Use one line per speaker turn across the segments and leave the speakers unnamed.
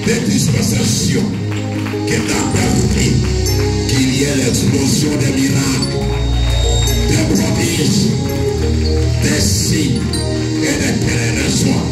des dispensations qui t'a permis qu'il y ait l'explosion des miracles, des prodiges, des signes et des pérégrinations.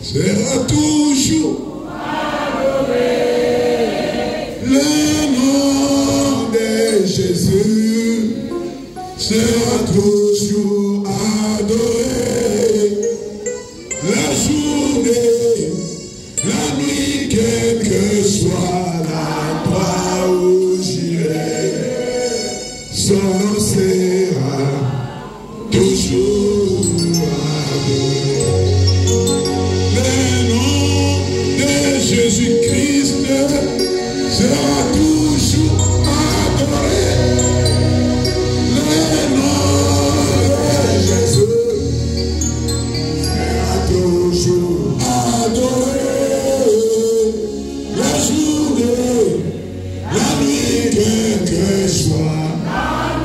Sera toujours adoré. Le nom de Jésus sera toujours adoré. La journée, la nuit, quelle que soit l'endroit où j'irai, son nom sera toujours adoré. Jésus-Christ sera toujours adoré. Le nom de Jésus sera toujours adoré. La journée, la nuit, quelle que soit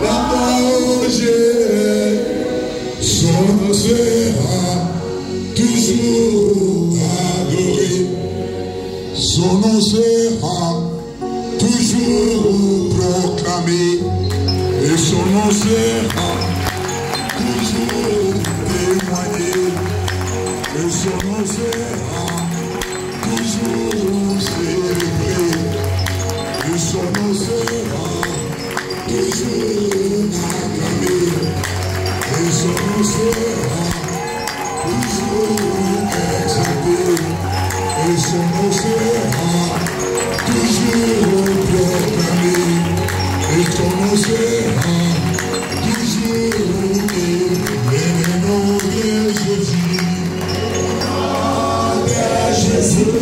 l'endroit où j'irai, son nom sera toujours adoré. Son nom sera toujours proclamé et son nom sera toujours témoigné et son nom sera toujours célébré et son nom sera toujours acclamé et son nom sera toujours exalté. Et son nom sera toujours proclamé. Et ton nom sera toujours élevé. Le nom de Jésus. Le nom de Jésus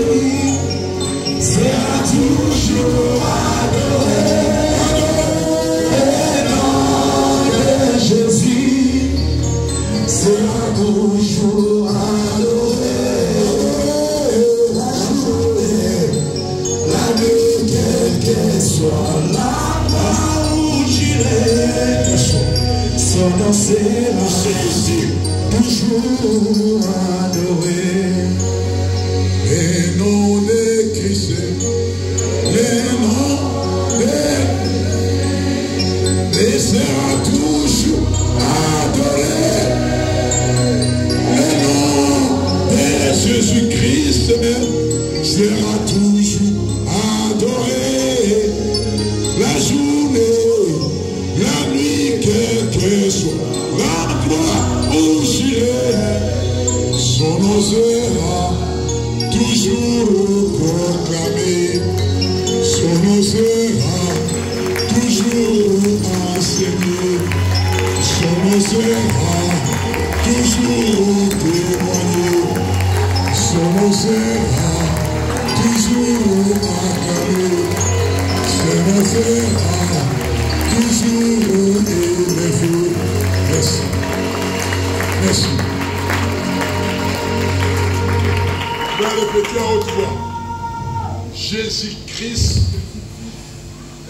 sera toujours adoré. Le nom de Jésus sera toujours adoré. Quel soit là où j'irai, son nom sera toujours adoré. Le nom de Christ, le nom de sera toujours adoré. Le nom de Jésus-Christ sera toujours adoré. La journée, la nuit, quel que soit l'endroit où j'irai, son nom sera toujours proclamé. Son nom sera toujours enseigné. Son nom sera toujours témoigné. Son nom sera toujours acclamé. Son nom sera toujours élevé. Merci. Merci. Je vais répéter à haute voix. Jésus-Christ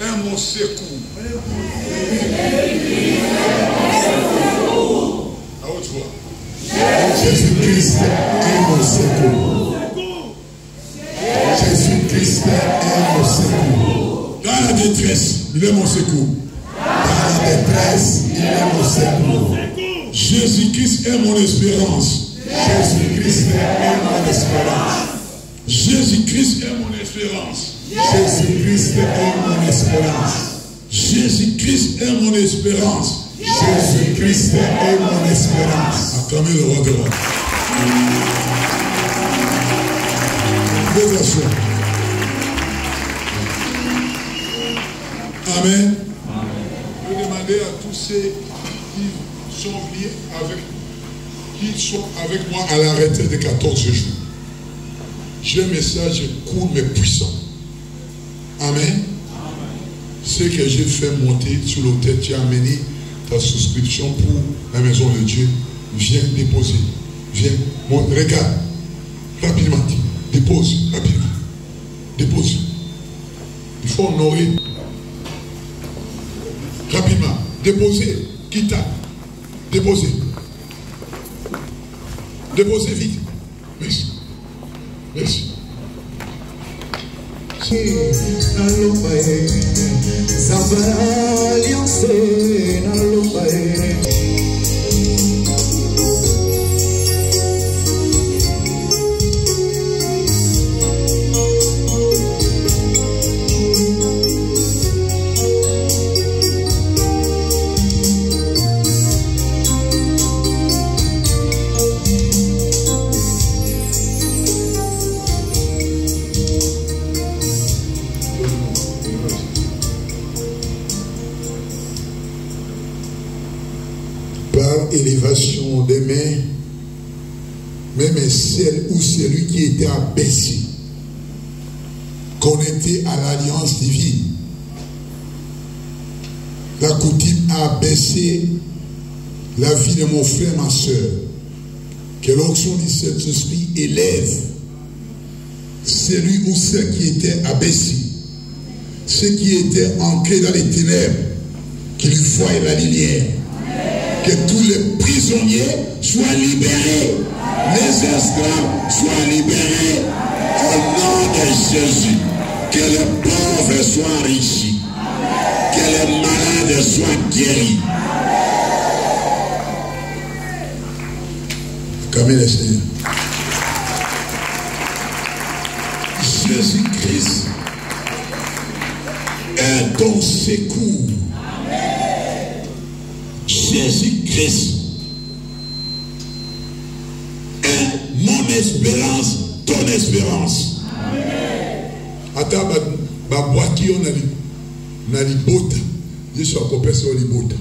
est mon secours. À haute voix. Jésus-Christ est mon secours. Jésus-Christ est mon secours. Dans la détresse, il est mon secours. Dans la détresse, il est mon secours. Jésus-Christ est mon espérance. Jésus-Christ est mon espérance. Jésus-Christ est mon espérance. Jésus-Christ est mon espérance. Jésus-Christ est mon espérance. Jésus-Christ est mon espérance. Acclamez le roi de roi. Amen. Je vais demander à tous ceux qui sont liés avec, qui sont avec moi à la retraite de 14 jours. J'ai un message court mais puissant. Amen. Ce que j'ai fait monter sur l'autel, tu as amené ta souscription pour la maison de Dieu. Viens déposer. Viens. Regarde. Rapidement. Dépose. Rapidement. Dépose. Il faut honorer. Rapidement. Déposer. Quitte. Déposer. Déposez vite. Merci. Merci. Élévation des mains, même celle ou celui qui était abaissé, connecté à l'alliance divine. La coutume a abaissé la vie de mon frère, ma soeur. Que l'onction du Saint-Esprit élève celui ou celle qui était abaissé, ceux qui étaient ancrés dans les ténèbres, qu'il voie la lumière. Que tous les prisonniers soient libérés. Les esclaves soient libérés. Au nom de Jésus. Que les pauvres soient enrichis. Que les malades soient guéris. Acclamez le Seigneur. Jésus-Christ est ton secours. Jésus-Christ est mon espérance, ton espérance. Attends, ma boîte qui on a les bottes. Je suis encore personne les bottes.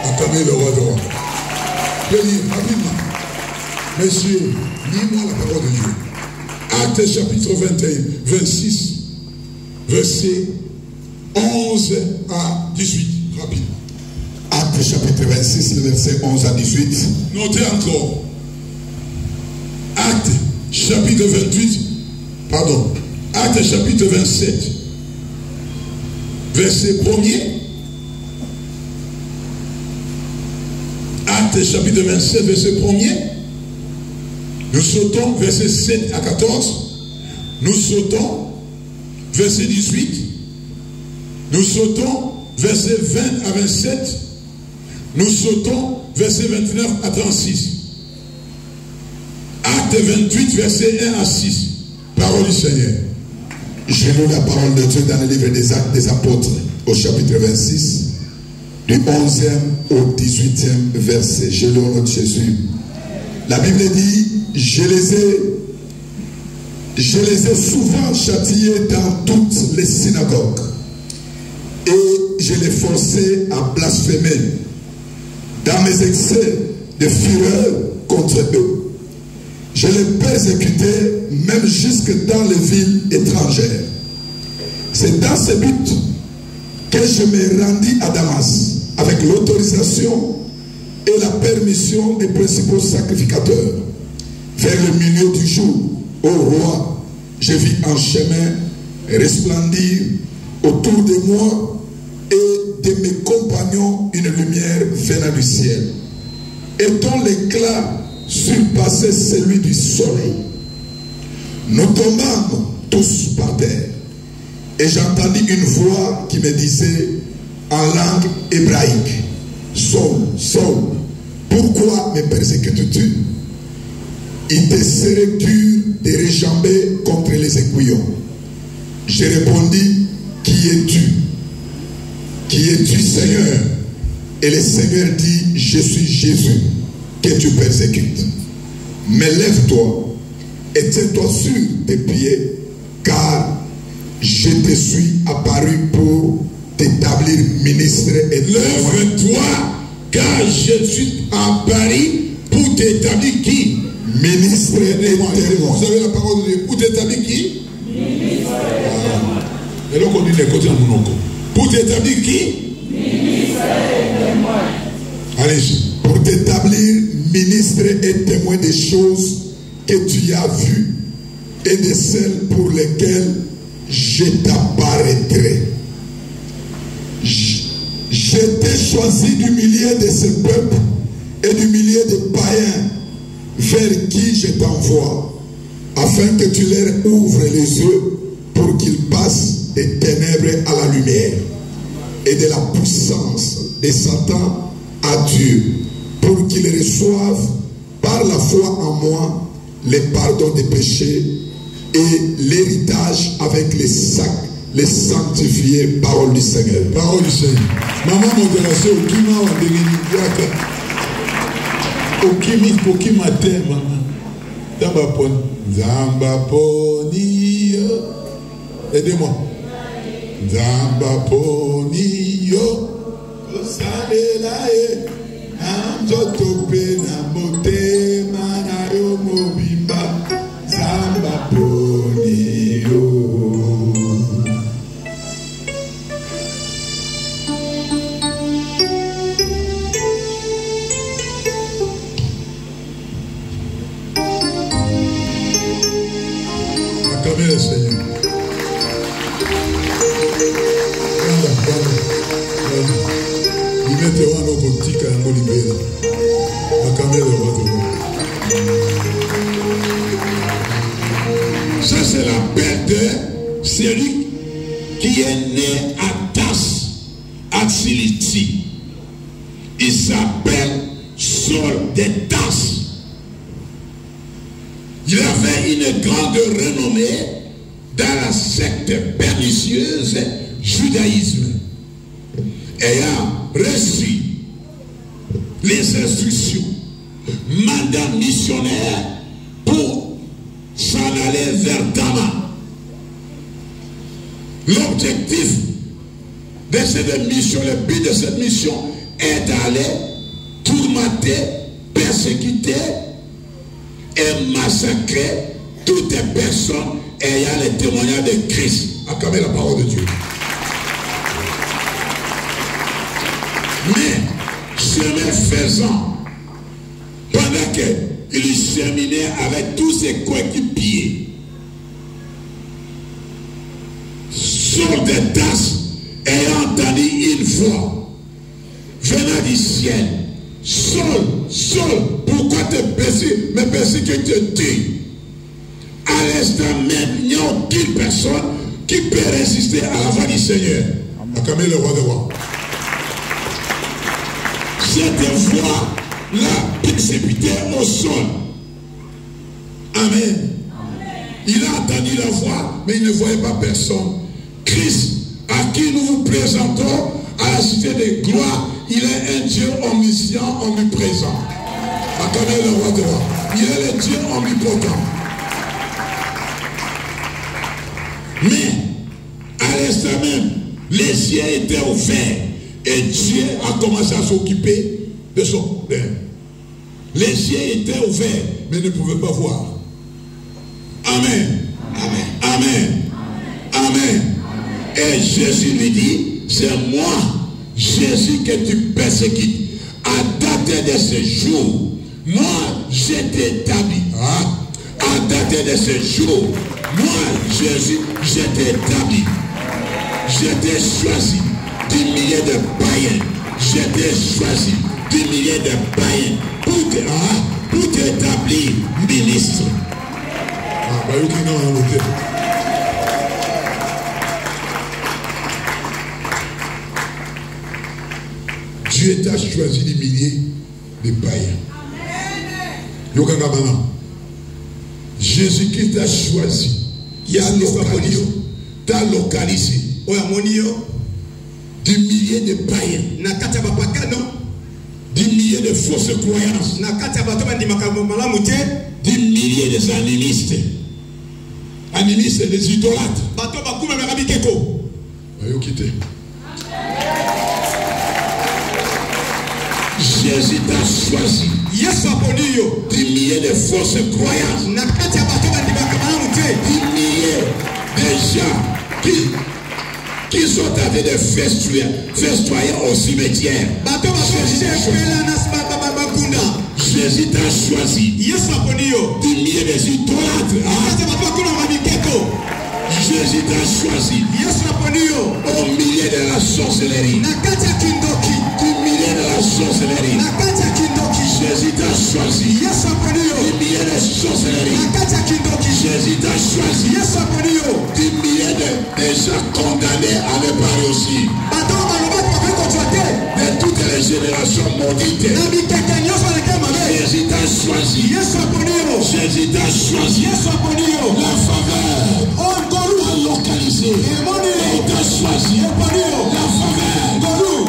Attendez le roi de roi. Je lis rapidement. Messieurs, lis-moi la parole de Dieu. Actes chapitre 21, 26, versets 11 à 18. Rapidement.
Actes chapitre 26, le verset 11 à 18.
Notez encore. Actes chapitre 28, pardon. Actes chapitre 27, verset 1er. Actes chapitre 27, verset 1er. Nous sautons verset 7 à 14. Nous sautons verset 18. Nous sautons verset 20 à 27. Nous sautons verset 29 à 36. Acte 28, verset 1 à 6. Parole du Seigneur.
Je lis la parole de Dieu dans le livre des Actes des Apôtres, au chapitre 26, du 11e au 18e verset. Je lis au nom de Jésus. La Bible dit, je les ai souvent châtiés dans toutes les synagogues et je les forçais à blasphémer dans mes excès de fureur contre eux. Je les persécutais même jusque dans les villes étrangères. C'est dans ce but que je me rendis à Damas avec l'autorisation et la permission des principaux sacrificateurs. Vers le milieu du jour, ô roi, je vis un chemin resplendir autour de moi et de mes compagnons une lumière venant du ciel, et dont l'éclat surpassait celui du soleil. Nous tombâmes tous par terre, et j'entendis une voix qui me disait en langue hébraïque, Saul, Saul, pourquoi me persécutes-tu? Il te serait dur de réjamber contre les aiguillons. Je répondis, qui es-tu? Qui es-tu, Seigneur? Et le Seigneur dit, je suis Jésus que tu persécutes. Mais lève-toi et tiens-toi sur tes pieds, car je te suis apparu pour t'établir ministre et
lève-toi, car je suis apparu pour t'établir qui? Ministre et témoin. Vous avez la parole de Dieu. Pour t'établir qui? Ministre et témoin. Et là, on dit les côtés en monoko. Pour t'établir qui?
Ministre et témoin.
Allez-y.
Pour t'établir ministre et témoin des choses que tu as vues et de celles pour lesquelles je t'apparaîtrai. Je t'ai choisi du milieu de ce peuple et du milieu des païens vers qui je t'envoie, afin que tu leur ouvres les yeux pour qu'ils passent des ténèbres à la lumière et de la puissance de Satan à Dieu, pour qu'ils reçoivent par la foi en moi le pardon des péchés et l'héritage avec les sanctifiés. Parole du Seigneur.
Parole du Seigneur. Maman modération au kima wa dengeni au kima te maman. Zamba poni. Zamba poni yo. Aidez-moi. Zamba poni yo. Osadela e. Anjoto pe na mote mana yo mobimba. Zamba poni yo. Acclamez le Seigneur. Ça c'est la paix de celui qui est né à Tas, à Siliti. Il s'appelle Saul de Tas. Il avait une grande renommée dans la secte pernicieuse judaïsme, ayant reçu les instructions, mandat missionnaire pour s'en aller vers Damas. L'objectif de cette mission, le but de cette mission est d'aller tourmenter, persécuter et massacrer toutes les personnes ayant les témoignages de Christ. Acclamez la parole de Dieu. Mais, chemin faisant, pendant qu'il cheminait avec tous ses coéquipiers, Saul de Tarse ayant entendu une voix venant du ciel: Saul, Saul, pourquoi me persécutes-tu? À l'instant même, il n'y a aucune personne qui peut résister à la voix du Seigneur. Acclamez le roi de rois. Cette voix l'a précipité au sol. Amen. Il a entendu la voix, mais il ne voyait pas personne. Christ, à qui nous vous présentons à la cité de gloire, il est un Dieu omniscient, omniprésent. Acclamez le roi de rois. Il est le Dieu omnipotent. Mais, à l'instant même, les cieux étaient ouverts et Dieu a commencé à s'occuper de son problème. Les cieux étaient ouverts, mais ne pouvaient pas voir. Amen. Amen. Amen. Amen. Et Jésus lui dit: c'est moi, Jésus, que tu persécutes. À dater de ce jour, moi, je t'établis. À dater de ce jour, moi, Jésus, je t'établis. Je t'ai choisi du milieu de païens. Je t'ai choisi du milieu de païens pour t'établir ministre. Dieu t'a choisi du milieu de païens. Jésus-Christ t'a choisi. T'a localisé du milieu de païens, du milieu de fausses croyances, du milieu des animistes, des idolâtres. Jésus t'a choisi du milieu de fausses croyances, du milieu des gens qui qui sont en train de festoyer au cimetière. Jésus t'a choisi du milieu des idolâtres. Jésus t'a choisi au milieu de la sorcellerie. Du milieu de la sorcellerie. Jésus t'a choisi du milieu de la sorcellerie. Jésus t'a choisi du milieu des gens condamnés à ne pas réussir. De toutes les générations maudites. Jésus t'a choisi. Jésus t'a choisi. La faveur t'a localisé. Il t'a choisi. La faveur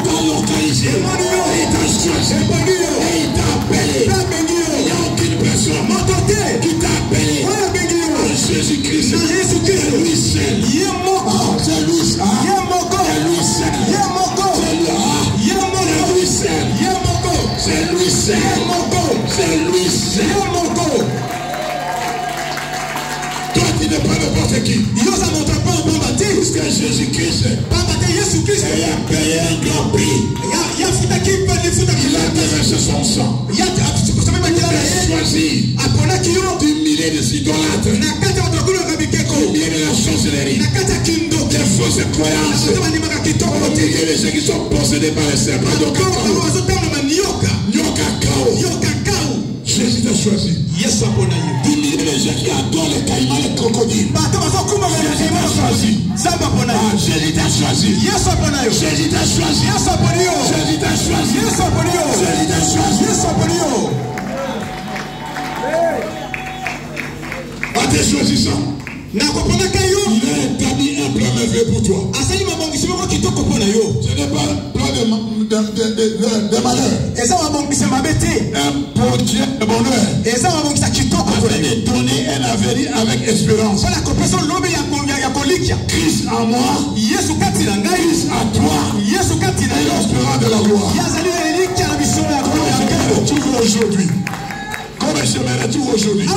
t'a localisé. Il t'a choisi. Et il t'a appelé. Il n'y a aucune personne qui t'a appelé. Jésus-Christ. C'est lui seul. C'est lui seul. C'est lui seul. C'est lui seul. C'est lui seul. Toi, tu n'es pas n'importe qui. Puisque Jésus-Christ a payé un grand prix. Il a déversé son sang. Il a choisi du milieu des idolâtres, du milieu de la sorcellerie, des fausses croyances, au milieu de ceux qui sont possédés par les serpents. Jésus t'a choisi. Du milieu des gens qui adorent les caïmans, les crocodiles. Jésus t'a choisi. Jésus t'a choisi. Jésus t'a choisi. Jésus t'a choisi. Jésus t'a choisi. En te choisissant, il a établi un plan merveilleux pour toi. Ce n'est pas un plan de malheur. Un projet de bonheur. Afin de donner un avenir avec espérance. Christ en moi, Christ à toi, et l'espérance de la gloire. Toujours aujourd'hui. Comme je me retrouve aujourd'hui à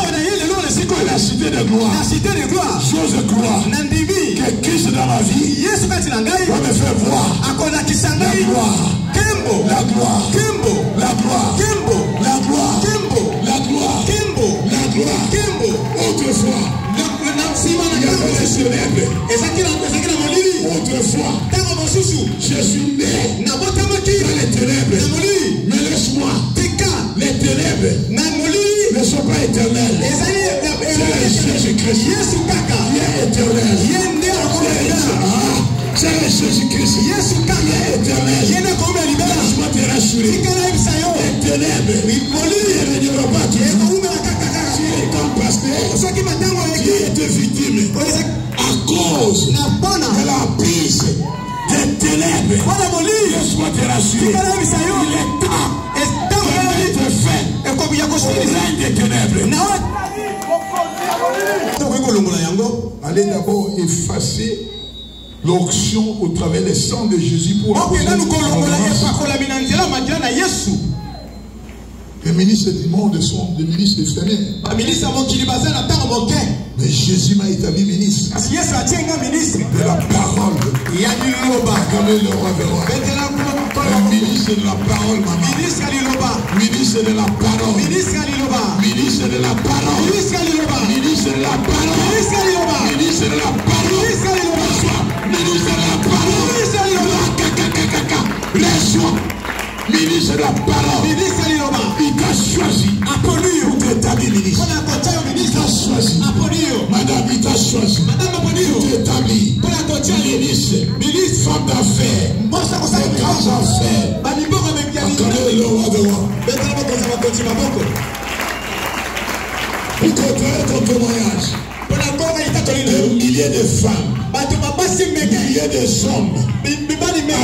la cité de gloire, j'ose croire que Christ dans ma vie va me faire voir la gloire, la gloire, la gloire, la gloire, la gloire, la gloire. Autrefois, il y avait les célèbres. Autrefois, je suis né dans les ténèbres. Mais laisse-moi, les ténèbres ne sont pas éternelles. C'est Jésus-Christ qui est éternel. C'est Jésus-Christ qui est éternel. Laisse-moi te rassurer. Les ténèbres ne régneront pas toujours. Si étant pasteur, qui était victime à cause de la prise des ténèbres, laisse-moi te rassurer. Il est temps de mettre fin au règne des ténèbres. Allez d'abord effacer l'onction au travers des sangs de Jésus pour les ministres du monde sont des ministres éphémères. Mais Jésus m'a établi ministre de la parole. Comme le roi des rois. Le ministre de la parole, maman. Ministre de la parole. Ministre de la parole. Ministre de la parole. Ministre de la parole. Ministre de la parole. Reçois. Ministre de la parole. Il t'a choisi. Pour t'établir ministre. Il t'a choisi. Madame, il t'a choisi. Pour t'établir ministre. Femme d'affaires. Les grands affaires. Accordez le roi de roi. Pour contraire ton témoignage. Des milliers de femmes. Des milliers de hommes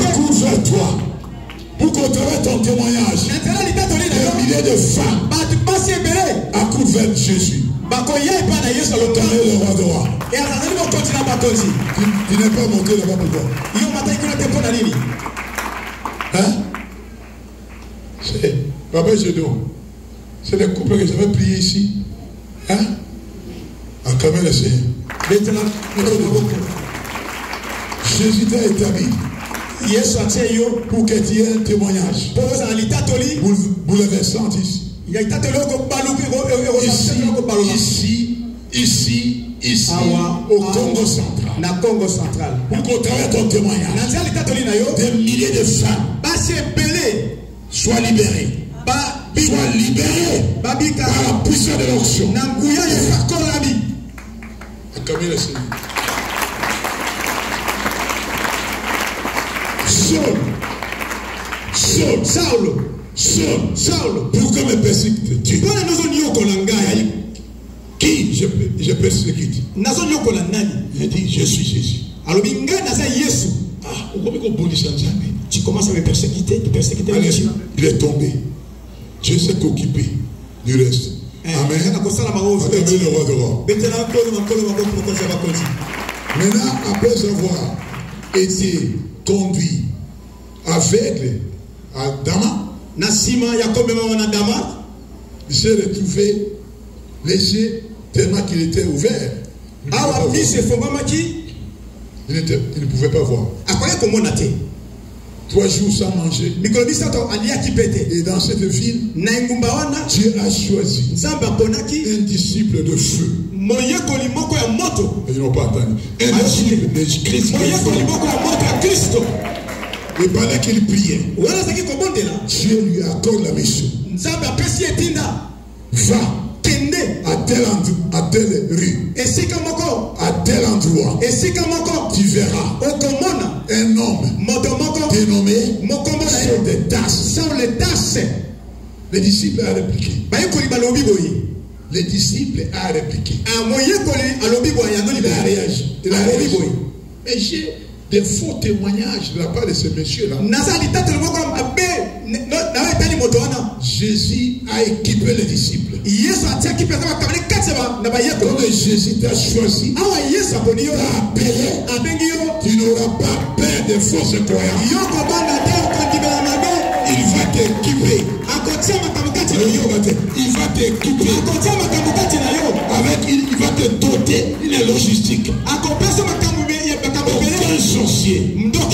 accourent vers toi. Pour contraire ton témoignage, des milliers de femmes accourent vers Jésus. Le roi de roi. Tu n'es pas monté là-bas pourquoi? Hein? C'est Papa Gédon. C'est les couples que j'avais prié ici. Hein? À Kamel le Seigneur. Jésus t'a établi pour que tu aies un témoignage bouleversant ici, au Congo central. Pour qu'au travers de ton témoignage, des milliers de femmes soient libérées. Soient libérées par la puissance de l'onction. Acclamez le Seigneur. Saul, pourquoi me persécutes-tu? Qui je persécute? Il dit, je suis Jésus.
Tu commences à me persécuter,
il est tombé. Dieu s'est occupé du reste. Amen. Acclamez le roi de roi. Maintenant, après avoir été conduit aveugle à Damas, il s'est retrouvé les yeux tellement qu'il était ouvert. Il ne pouvait pas voir. 3 jours sans manger. Et dans cette ville, Dieu a choisi un disciple de feu. Ils n'ont pas entendu. Un disciple de Christ. Et pendant qu'il priait, Dieu lui accorde la mission. Va à telle rue, à tel endroit, tu verras un homme dénommé Saul de Tarse. Le disciple a répliqué. Le disciple a répliqué. Il a réagi. Mais j'ai des faux témoignages de la part de ce monsieur-là. Jésus a équipé les disciples. Quand Jésus t'a choisi, t'a appelé, tu n'auras pas peur des fausses croyances. Il va t'équiper. Il va t'équiper. Il va te doter d'une logistique. Aucun sorcier. Toi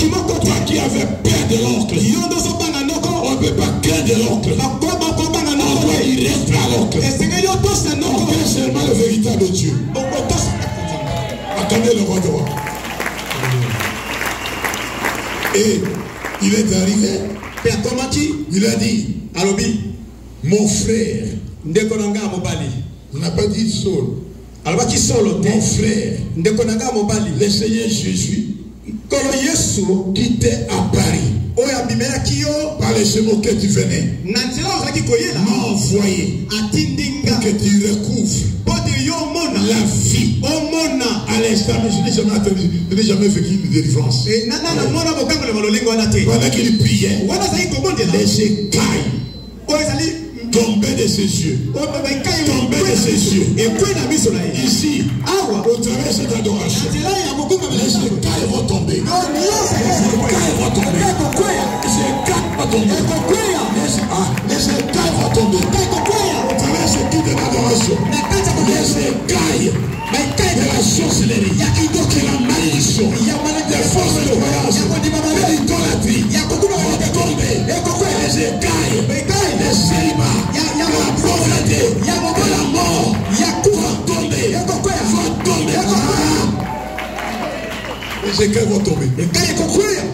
qui avais peur de l'oncle, on ne peut pas craindre l'oncle. On doit y rester à l'oncle. On fait seulement le véritable Dieu. Attendez le roi de roi. Et il est arrivé. Il a dit, mon frère. On n'a pas dit Saul. Mon frère. Le Seigneur Jésus qui t'est apparu par les chemins que tu venais m'a envoyé pour que tu recouvres la vie. À l'instant, je n'ai jamais vécu une délivrance. Pendant qu'il priait, les écailles tomber de ses yeux. Tomber de ses yeux. Ici, au travers de cette adoration, les écailles vont tomber. Les écailles vont tomber. Les écailles vont tomber. Les écailles vont tomber. Au travers de ce type d'adoration, les écailles de la sorcellerie, de la malédiction, des fausses croyances, de l'idolâtrie vont tomber. Les écailles, les célibats, la pauvreté, la mort vont tomber. Les écailles vont tomber.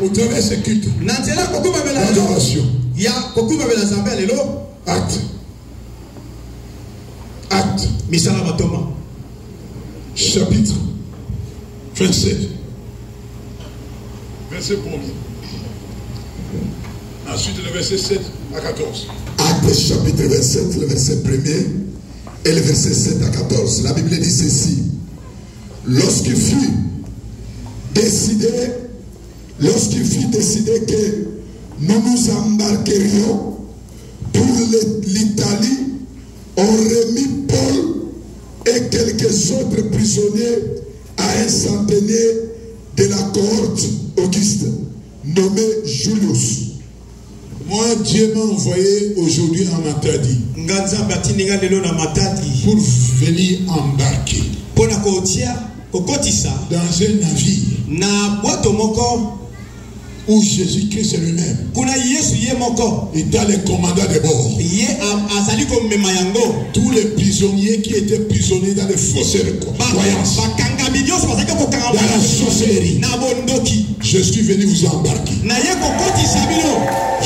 Au travers de ce culte d'adoration. Acte. Chapitre 27. Verset 1er. Ensuite le verset 7 à 14.
Acte chapitre 27, le verset 1er et le verset 7 à 14. La Bible dit ceci. Lorsqu'il fut décidé que nous nous embarquerions pour l'Italie, on remit Paul et quelques autres prisonniers à un centenier de la cohorte Auguste, nommé Julius.
Moi, Dieu m'a envoyé aujourd'hui en Matadi pour venir embarquer. dans un navire où Jésus-Christ lui-même est dans les commandants de bord. Tous les prisonniers qui étaient prisonniers dans les fausses croyances, dans la sorcellerie, je suis venu vous embarquer.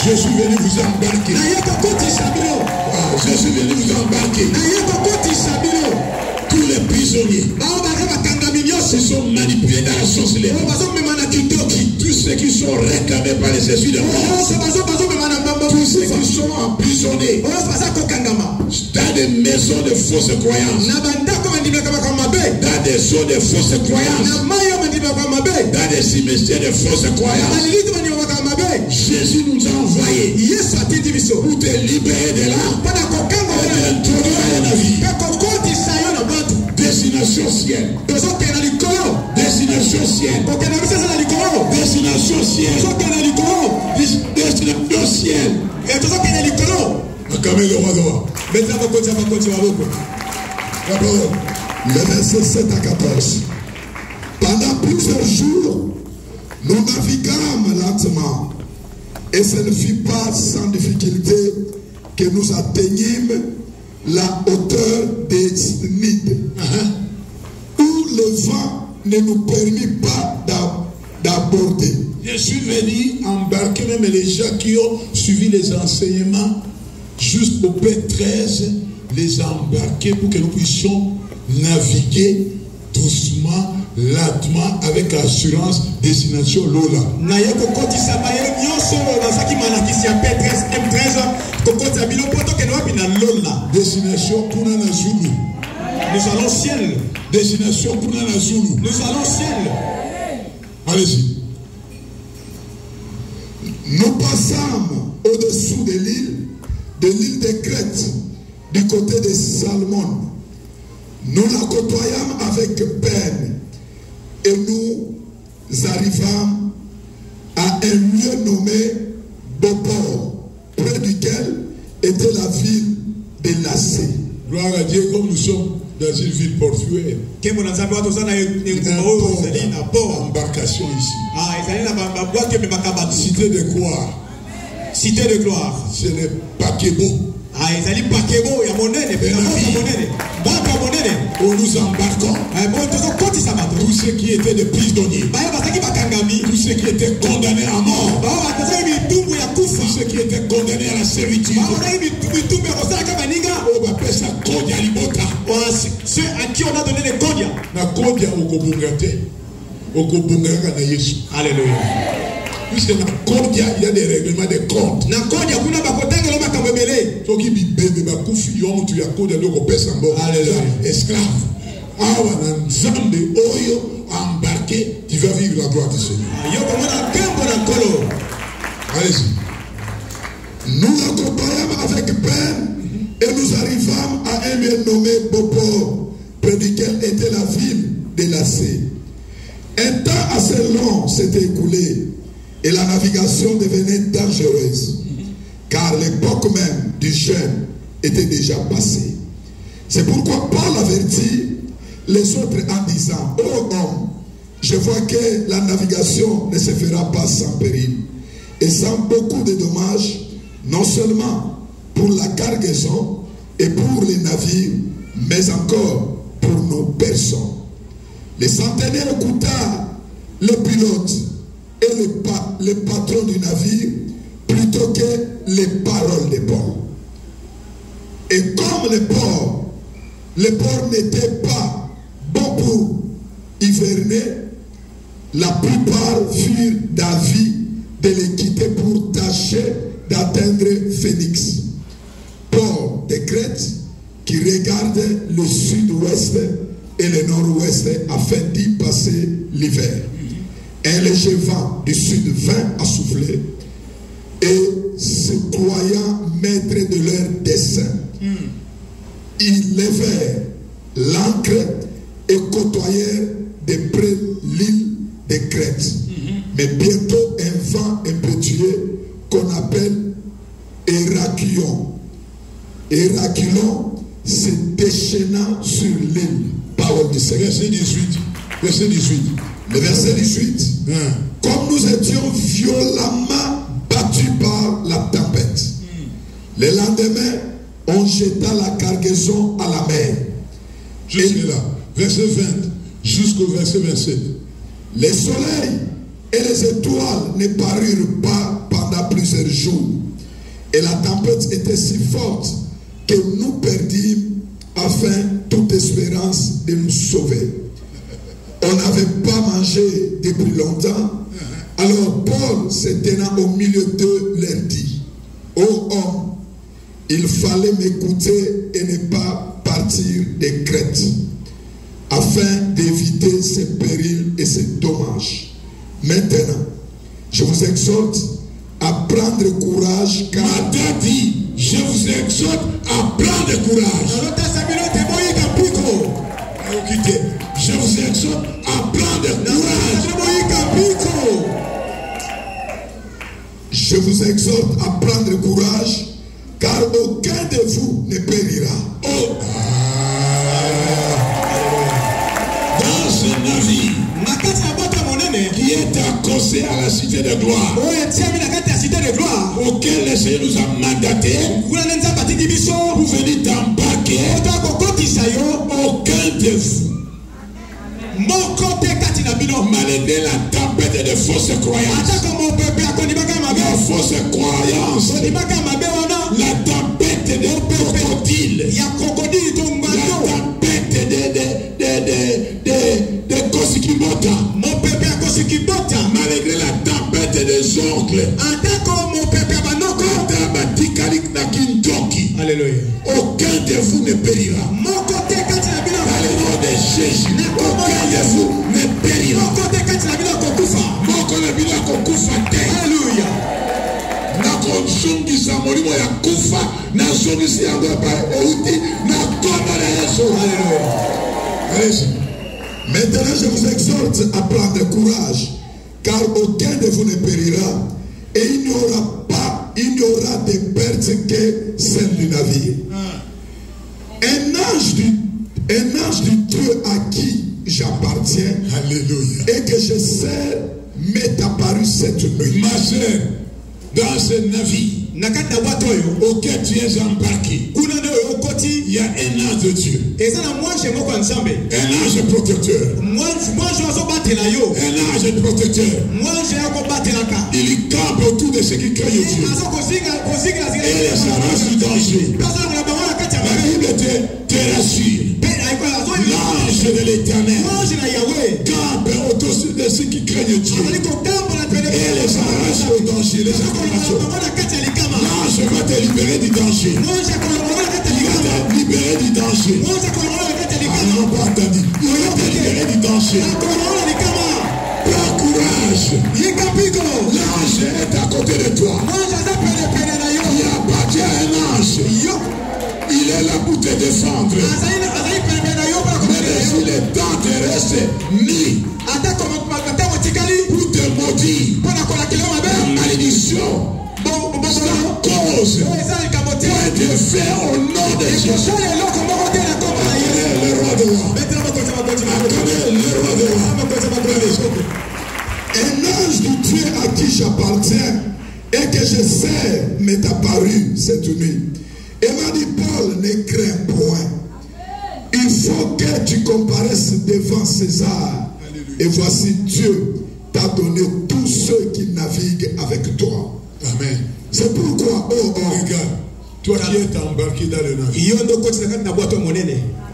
Je suis venu vous embarquer. Je suis venu vous embarquer. Tous les prisonniers se sont manipulés dans la sorcellerie. Tous ceux qui sont réclamés par les esprits de mort, tous ceux qui sont emprisonnés dans des maisons de fausses croyances, dans des zones de fausses croyances, dans des cimetières de fausses croyances. Jésus nous a envoyés pour te libérer de là et d'introduire dans la vie. Destination ciel. Destination ciel. Destination ciel. Destination ciel.
Le verset 7 à 14. Pendant plusieurs jours, nous naviguâmes lentement, et ce ne fut pas sans difficulté que nous atteignîmes la hauteur des Cnides, où le vent ne nous permit pas d'aborder.
Je suis venu embarquer même les gens qui ont suivi les enseignements jusqu'au P13, les embarquer pour que nous puissions naviguer doucement, lentement, avec assurance, destination Lola. Destination Kunana Zulu.
Nous allons ciel.
Destination Kunana Zulu.
Nous allons ciel.
Allez-y.
Nous passâmes au-dessous de l'île de Crète, du côté de Salmon. Nous la côtoyâmes avec peine et nous arrivâmes à un lieu nommé Beauport, près duquel était la ville de Lacée.
Gloire à Dieu, comme nous sommes dans une ville portuaire. Embarcation ici. Cité de gloire.
Cité de gloire.
C'est le Paquebo. Où nous embarquons tous ceux qui étaient des prisonniers, tous ceux qui étaient condamnés à mort, tous ceux qui étaient condamnés à la servitude. On appelle ça Kodia Libota.
Ceux à qui on a donné les Kodia.
Na Kodia Okobungate. Okobungaka na Yesu.
Alléluia.
Puisque dans Kodia, il y a des règlements de compte.
Dans Kodia, il y a des makabebele.
Ceux qui bibebe bakufi yom tu yakoda loko pesa mbo.
Alléluia.
Esclave. Awa na nzambe oyo embarqué, tu vas vivre la gloire du Seigneur.
Allez-y. Nous l'accompagnâmes avec peine et nous arrivâmes à un lieu nommé Beauport, près duquel était la ville de Lacée. Un temps assez long s'était écoulé et la navigation devenait dangereuse, car l'époque même du jeûne était déjà passée. C'est pourquoi Paul avertit les autres en disant: ô homme, je vois que la navigation ne se fera pas sans péril et sans beaucoup de dommages, non seulement pour la cargaison et pour les navires, mais encore pour nos personnes. Les centenaires écoutèrent le pilote et le patron du navire plutôt que les paroles de Paul. Et comme le port n'était pas bon pour hiverner, la plupart furent d'avis de les quitter pour tâcher d'atteindre Phénix, port de Crète qui regarde le sud-ouest et le nord-ouest afin d'y passer l'hiver. Un léger vent du sud vint à souffler et se croyant maîtres de leur dessein, ils levèrent l'ancre et côtoyèrent de près l'île de Crète. Mais bientôt un vent impétueux qu'on appelle Héraclion se déchaîna sur l'île. Parole du Seigneur.
Verset 18. Verset 18.
Le verset 18.
Hein.
Comme nous étions violemment battus par la tempête, le lendemain, on jeta la cargaison à la mer.
Jusque là. Verset 20 jusqu'au verset 27.
Les soleils et les étoiles ne parurent pas pendant plusieurs jours. Et la tempête était si forte que nous perdîmes enfin toute espérance de nous sauver. On n'avait pas mangé depuis longtemps. Alors Paul, se tenant au milieu d'eux, leur dit: ô homme, il fallait m'écouter et ne pas partir de Crète, afin d'éviter ces périls et ces dommages. Maintenant, je vous exhorte à prendre courage, car
Matthieu dit, je vous exhorte à prendre courage. Je vous exhorte à prendre courage.
Je vous exhorte à prendre courage, car aucun de vous ne périra.
Oh. Dans ce navire qui est accosté à la cité de gloire, auquel le Seigneur nous a mandaté pour venir t'embarquer, aucun de vous, malgré la tempête de fausses croyances, la fausse croyance, la tempête de crocodiles, la tempête de Kosikimota, malgré la tempête des oncles,
Alléluia.
aucun de vous ne périra. Dans le nom de Jésus, aucun de vous ne périra.
Alléluia.
Nakozungisa molimo ya kufa nazungisi yango pa euti na kombo na Yesu.
Allez-y. Maintenant, je vous exhorte à prendre courage, car aucun de vous ne périra, et il n'y aura de perte que celle du navire. Un ange du Dieu à qui j'appartiens,
Alléluia.
et que je sers, m'est apparu cette nuit.
Ma soeur, dans ce navire auquel tu es embarqué, il y a un ange de Dieu, un ange protecteur, un ange protecteur. Il campe autour de ceux qui craignent Dieu et les arrache du danger. La Bible te rassure. L'ange de l'Éternel campe autour de ceux qui craignent Dieu et les arrache au danger, les accroche. L'ange va te libérer du danger. Il va te libérer du danger. Ah, non, pas entendu. Il va te libérer du danger. Prends courage. L'ange est à côté de toi. Il appartient à un ange. Il est là pour te défendre. Mais si le temps te reste mis pour te maudire, la malédiction, sans cause, pour être fait au nom de Jésus. Acclamez le roi de roi. Acclamez le roi de roi.
Un ange du Dieu à qui j'appartiens et que je sers m'est apparu cette nuit. Et m'a dit: Paul, ne crains point. Il faut que tu comparaisses devant César. Et voici, Dieu t'a donné tous ceux qui naviguent avec toi.
Amen.
C'est pourquoi, oh,
regarde, toi qui es embarqué dans le navire,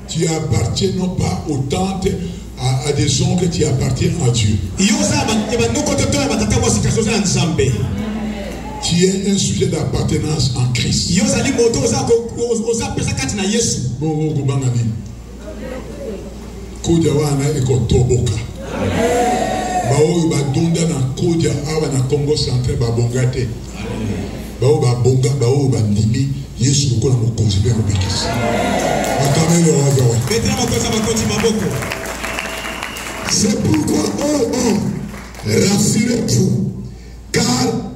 tu appartiens non pas aux tantes, à des oncles, tu appartiens à Dieu. Tu es un sujet d'appartenance en Christ. Koja wana eko toboka. Bao badonda na koja awa na Congo central babongate. Bao babonga bao bandimi Yesu kola mo considère obéissance. Akamele wazawa.
c'est pourquoi, oh, rassurez-vous, car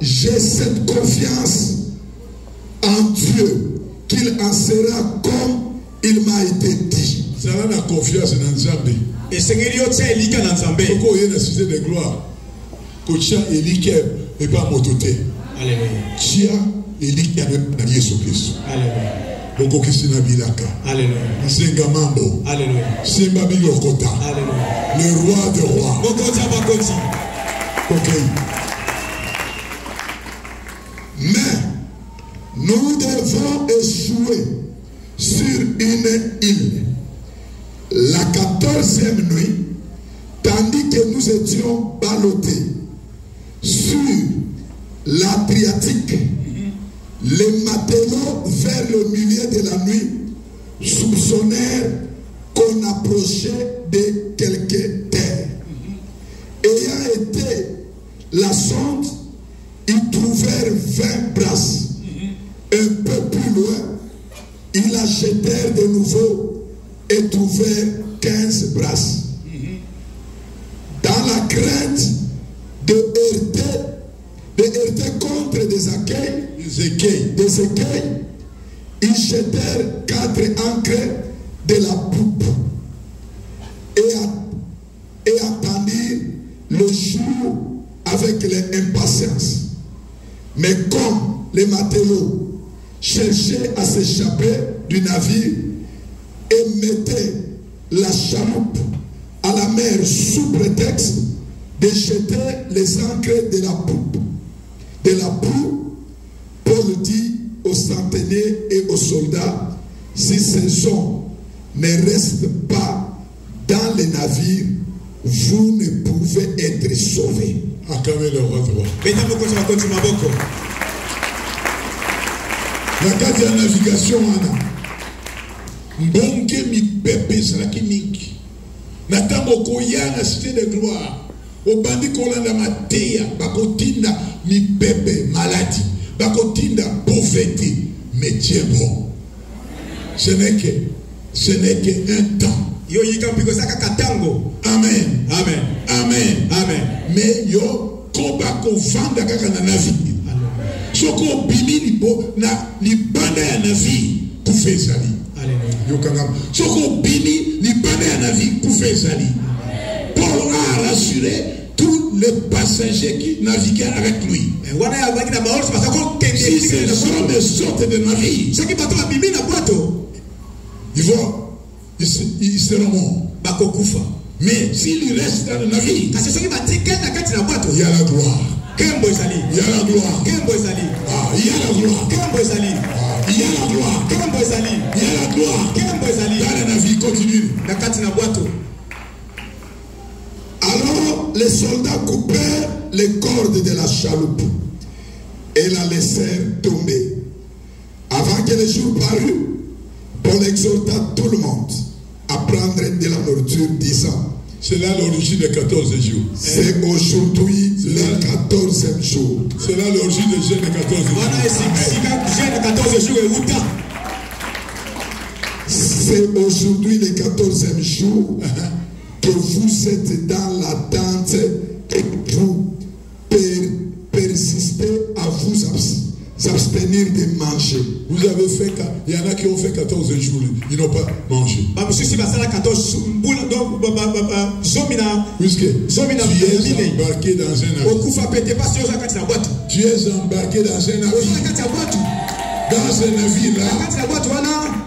j'ai cette confiance en Dieu qu'il en sera comme il m'a été dit.
Ça a la confiance dans Nzambe.
Et Seigneur, tu es Elika dans Zambé.
Pourquoi il y a une cité de gloire? Kocha Elika et pas mototé.
Alléluia.
Tia Elika na Yesu Christ.
Alléluia.
Boko kisina bilaka.
Alléluia.
Nsenga mambo.
Alléluia.
Simba bilokota.
Alléluia.
Le roi des rois.
Bokota bakoti.
Ok. Mais nous devons échouer sur une île la 14e nuit, tandis que nous étions ballottés sur l'Adriatique. Les matelots, vers le milieu de la nuit, soupçonnèrent qu'on approchait de quelques terres. Ayant été la sonde, ils trouvèrent 20 brasses. Un peu plus loin, ils la jetèrent de nouveau et trouvèrent 15 brasses. Dans la crainte de heurter contre des écueils, ils jetèrent 4 ancres de la poupe et attendirent le jour avec l'impatience. Mais comme les matelots cherchaient à s'échapper du navire et mettaient la chaloupe à la mer sous prétexte de jeter les ancres de la poupe, Paul dit aux centeniers et aux soldats, si ces hommes ne restent pas dans les navires, vous ne pouvez être sauvés. Acclamez le roi droit. La carte de navigation, mbonke mi pepe salaki mingi. Natambo koya na cité de gloire. Obandi kolanda mateya, bakotinda mi pepe maladie, bakotinda pauvreté, mais Dieu bon. Ce n'est qu'un temps.
Yo yikambiko saka katango.
Amen.
Amen.
Amen.
Amen.
Mais yo koba ko vanda kaka na navire. Soko bimi libo na libanda ya navire kufe zali.
Alléluia.
Yo kanga. Soko bimi libanda ya navire kufe zali. Paul a rassuré tous les passagers qui naviguaient avec lui. Si ces hommes sortent de navire, ils seront morts. Mais s'ils restent dans le navire, il y a la gloire. Il y a la gloire. Il y a la gloire. Il y a la gloire. Dans le navire continue. Alors les soldats coupèrent les cordes de la chaloupe et la laissèrent tomber. Avant que le jour parût, Paul exhorta tout le monde à prendre de la nourriture, disant, c'est là l'origine des 14 jours. C'est aujourd'hui le 14e jour. C'est là l'origine des jeûnes des 14 jours. C'est aujourd'hui le 14e jour que vous êtes dans l'attente et vous persistez à vous abstenir de manger. Vous avez fait, il y en a qui ont fait 14 jours, ils n'ont pas mangé. Puisque tu es embarqué dans un navire. Tu es embarqué dans un navire. Dans un navire là,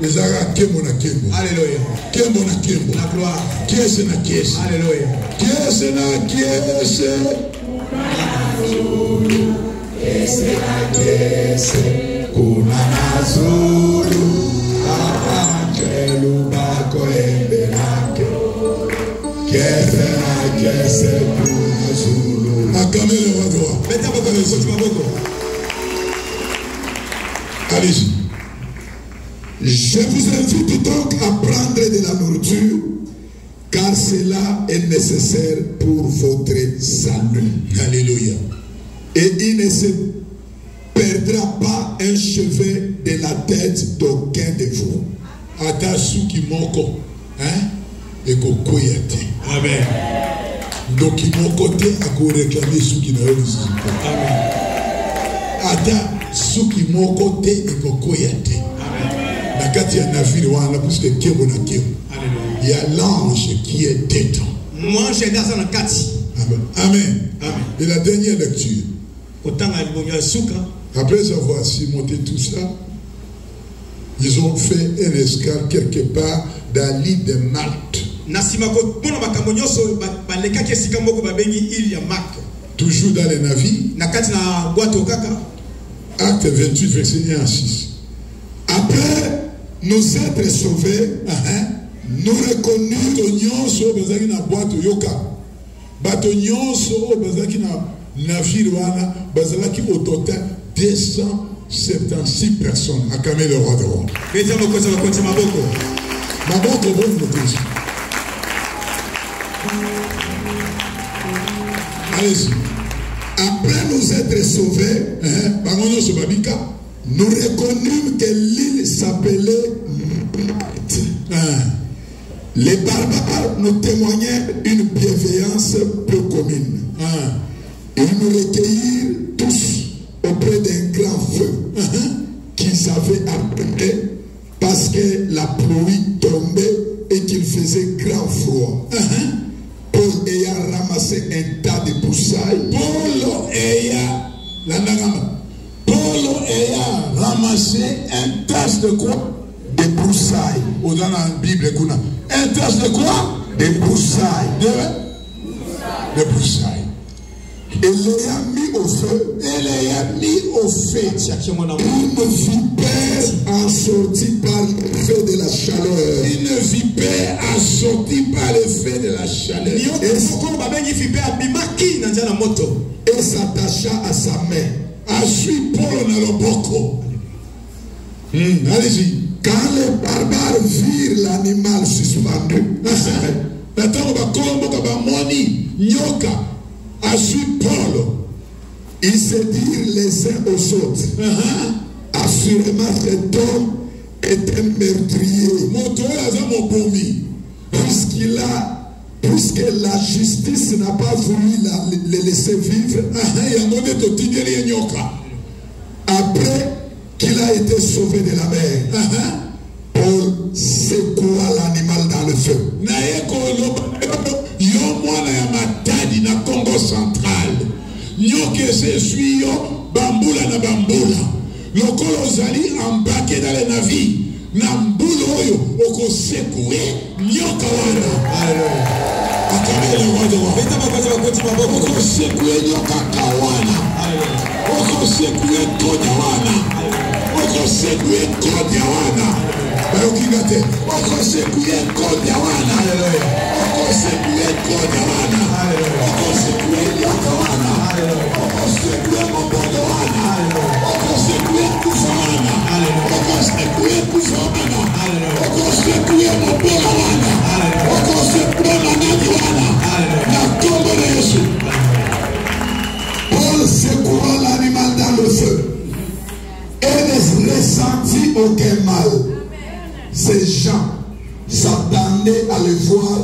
les Arabes Kembo na Kembo.
Alléluia.
Kembo na Kembo.
La gloire.
Kiese na kiese.
Alléluia.
Kiese na kiese. Kiese na kiese. Kuna na zulu. Angelu bako emberake. Kiese na kiese. Kuna zulu. Acclamez le roi droit. Allez-y. Je vous invite donc à prendre de la nourriture, car cela est nécessaire pour votre salut. Alléluia. Et il ne se perdra pas un cheveu de la tête d'aucun de vous. Atasuki moko, hein? Et kokoyate. Amen. Donc il m'a côté à quoi réclamer ceux qui n'ont pas. Amen. Ata suki moko te et kokoyate. Amen. Nakati ya navire wana puisque kebo na kebo. Alléluia. Il y a l'ange qui est dedans. Amen. Amen. Amen. Et la dernière lecture. Après avoir cimenté tout ça, ils ont fait un escale quelque part dans l'île de Malte. Toujours dans les navires. Acte 28, verset 1 à 6.
Après nous être sauvés, nous reconnûmes
au total 276 personnes. Acclamez le roi de roi. Allez-y.
Après nous être sauvés, nous reconnûmes que l'île s'appelait Malte. Les barbares nous témoignaient une bienveillance peu commune. Ils nous recueillirent tous auprès d'un grand feu qu'ils avaient apporté parce que la pluie tombait et qu'il faisait grand froid. Paul ayant ramassé un tas de broussailles.
Paul ayant ramassé un tas de quoi?
Des broussailles.
Dans la Bible, un tas de quoi?
Des broussailles.
Des broussailles.
Et l'ayant mis au feu. Une vipère assortie par l'effet de la chaleur.
Une vipère assortie par l'effet de la chaleur.
Et s'attacha à sa main.
A suivi Paul dans le boko. Allez-y.
Quand les barbares virent l'animal suspendu, ils se dirent les uns aux autres. Assurément, cet homme est un meurtrier. Puisque la justice n'a pas voulu les laisser vivre. Après qu'il a été sauvé de la mer, Paul secoua l'animal dans le feu.
Na Congo central. Nyoke se suit bambula na bambula. Lokolo zali embarqué dans les navires. Na mbulo oyo oko secoué nyoka wana. Alléluia. Acclamez le roi de roi. Oko secoué nyoka kawana. Oko secoué konya wana. Oko secoué konya wana. Bayokingate. Oko secoué konya wana. Alléluia. Oko secoué konya wana. Oko secoué nyoka wana. Oko secoué mobondo wana. Oko secoué kufa wana. Oko secoué kufa wana. Oko secoué mobondo wana. Oko secoué manani wana. Na tombe de Jésus.
Paul secoua l'animal dans le feu et ne ressentit aucun mal. Ces gens s'attendaient à le voir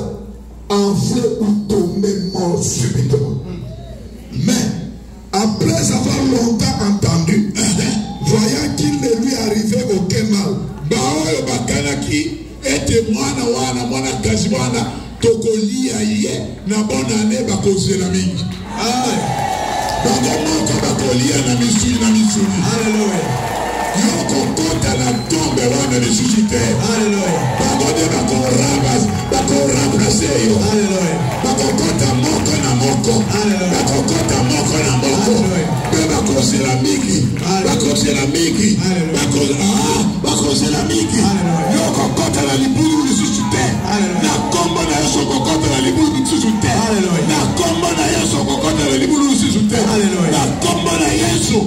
enfler ou tomber mort subitement. Mais après avoir longtemps entendu, voyant qu'il ne lui arrivait aucun mal,
Baoyo bakanaki ete mwana kazi mwana tokolia ye na bona ne bakozela mingi. Bango bakolia na misuni.
Alléluia.
Yoko kota na tombe wana lisusite.
Alléluia.
Bango de bakorabase yo.
Alléluia.
Bakokota moko na moko.
Alléluia.
Bakokota moko na moko. Be bakozela mingi. Bakozela mingi. Bakozela mingi. Yoko kota na libulu lisusite. Na kombo na yeso kokota na libulu lisusite. Na kombo na yeso kokota na libulu lisusite. Na kombo na yeso.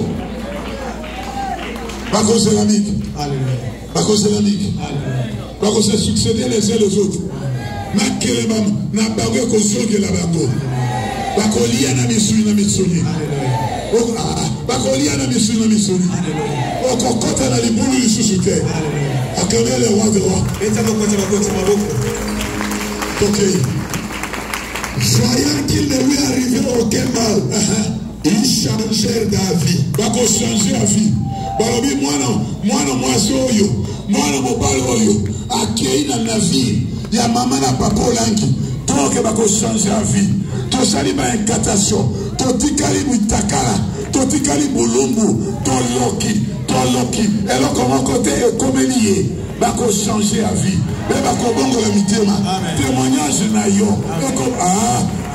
Bakozela mingi. Bakozela mingi. Bakozela succéder les uns les autres. Makeleba na bagwe kozongela bango. Bakolia na misuni. Bakolia na misuni. Okokota na libulu lisusu te. Acclamez le roi de roi.
voyant qu'il ne lui arrivait aucun mal, ils changèrent d'avis.
Bako changer d'avis. Balobi mwana mwasi oyo, mwana mobali oyo. akei na navire ya mama na papa olangi toke bako changer la vie tosali ba incantation totikali bitakala totikali bulumbu toloki eloko moko te ekomeli bako changer la vie bako bongo la mitema témoignage na yo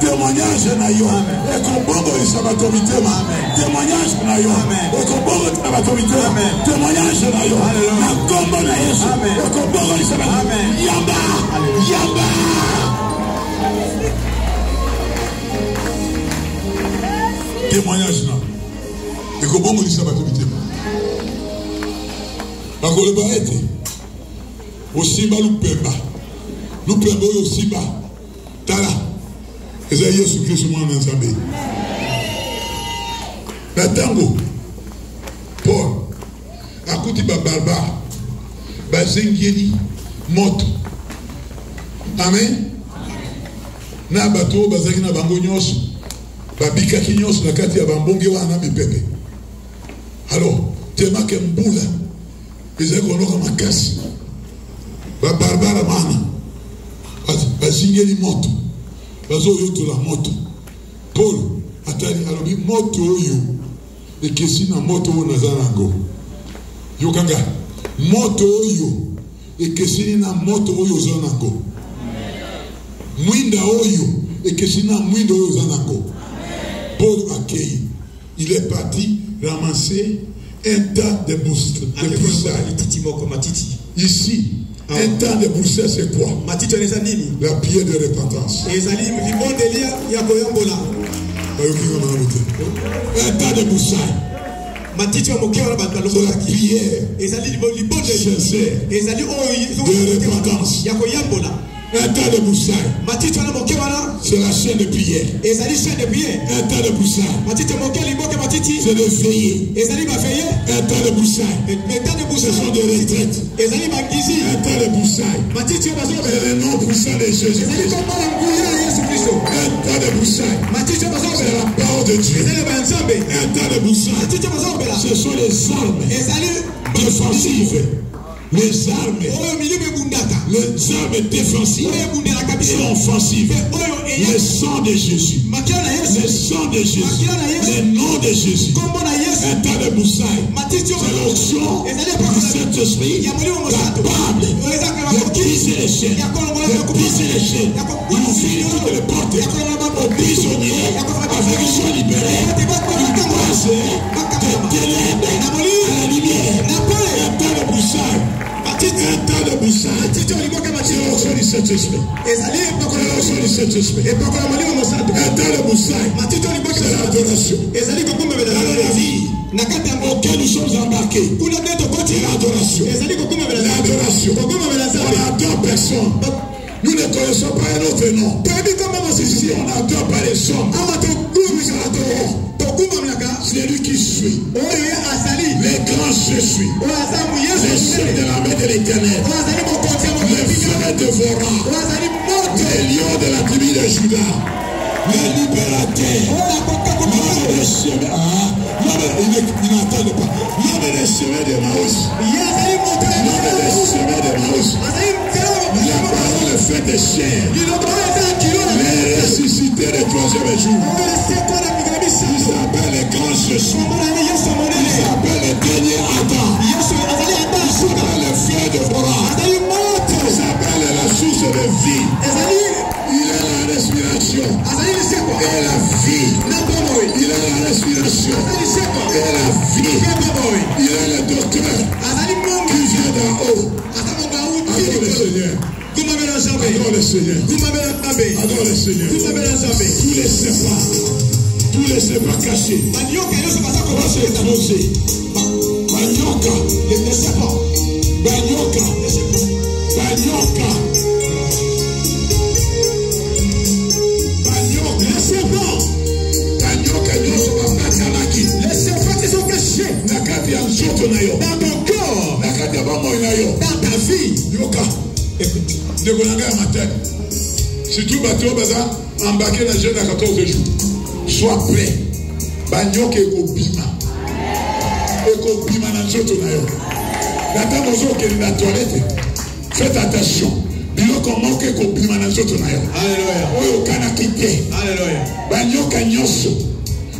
témoignage na yo ekobongo isabato mitema témoignage na yo ekobongo isabato mitema témoignage na yo na kombo na Yesu ekobongo isabato yamba témoignage na ekobongo isabato mitema bakoloba ete osimba lupemba oyo osimba tala eza Yesu Kristo mwana na Nzambe na tango Paul akuti barbare bazengeli moto amen na bato bazaki na bango nyonso babikaki nyonso na kati ya bambonge wana mipepe alors temake mbula ezali konoka makasi barbare mana bazingeli moto bazoyotola moto Paul atali alobi moto oyo ekesi na moto oyo naza nango yokanga moto oyo ekesi na moto oyo oza nango mwinda oyo ekesi na mwinda oyo oza nango Paul akei il est parti ramasser un tas de broussailles ici. Un tas de broussailles, c'est quoi? La prière de repentance. Un tas de broussailles. C'est la prière sincère de repentance. Un tas de broussailles, c'est la chaîne de prière. Un tas de broussailles, c'est de veiller. Un tas de broussailles, ce sont des retraites. Un tas de broussailles, c'est le nom puissant de Jésus-Christ. Un tas de broussailles, c'est la parole de Dieu. Un tas de broussailles, ce sont les armes défensives. Les armes défensives et offensives. Le sang de Jésus. Le sang de Jésus. Le nom de Jésus. Un tas de broussailles. C'est l'onction du Saint-Esprit capable de briser les chaînes. De briser les chaînes. D'ouvrir toutes les portes aux prisonniers afin qu'ils soient libérés du passé, des ténèbres à la lumière. Un tas de broussailles. Un tas de broussailles. C'est l'onction du Saint-Esprit. C'est l'onction du Saint-Esprit. Un tas de broussailles. C'est l'adoration. Dans la vie auquel nous sommes embarqués. L'adoration. L'adoration. On n'adore personne. Nous ne connaissons pas un autre nom. Si on n'adore pas les hommes, nous adorons. C'est lui qui suit. Les grands je suis. Les chefs de l'armée de l'Éternel. Les frères dévorants. Les lions de la tribu de Juda. Les libérateurs. L'homme des chemins. Il n'entend pas. L'homme des chemins de Maïs. L'homme des chemins de Maïs. La parole est faite de chair. Les ressuscités le troisième jour. Il s'appelle les grands Jésus. Il s'appelle le dernier Adam. Il s'appelle le frère de Bora. Il s'appelle la source de vie. Il est la respiration et la vie. Il est la respiration et la vie. Il est le docteur qui vient d'en haut. Adore le Seigneur. Adore le Seigneur. Adore le Seigneur. Tous les sépas cachés. On va s'exposer. Banyoka. Banyoka. Banyoka. Les serpents. Banyoka. Les serpents qui sont cachés. Dans ton corps. Dans ta vie. Yoka. Écoute. Surtout bateau baza embarqué dans le jeune à 14 jours. Sois prêt. Banyoka ekobima. Ekobima na nzoto na yo. Nata mozo ke na toilette. Faites attention. Biloko moke ko bima na nzoto na yo.
Alléluia.
Oyo kana kite.
Alléluia.
Banyoka nyoso.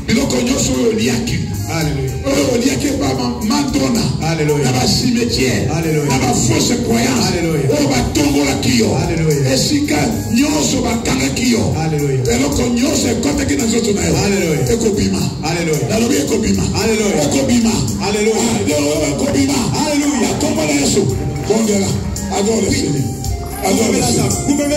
Biloko nyoso oyo liaki.
Alléluia.
Oyo liaki ba mandona.
Alléluia.
Na ba cimetière.
Alléluia.
Na ba fausse croyance.
Alléluia.
Oyo ba tongola kiyo.
Alléluia.
Esika nyoso ba kanga kiyo.
Alléluia.
Biloko nyoso ekotaki na nzoto na yo.
Alléluia.
Ekobima.
Alléluia.
Nalobi ekobima.
Alléluia.
Ekobima.
Alléluia.
Ekobima.
Alléluia.
Kombo na Yesu. Bongela. Adore le Seigneur. Adore le Seigneur.
Vous pouvez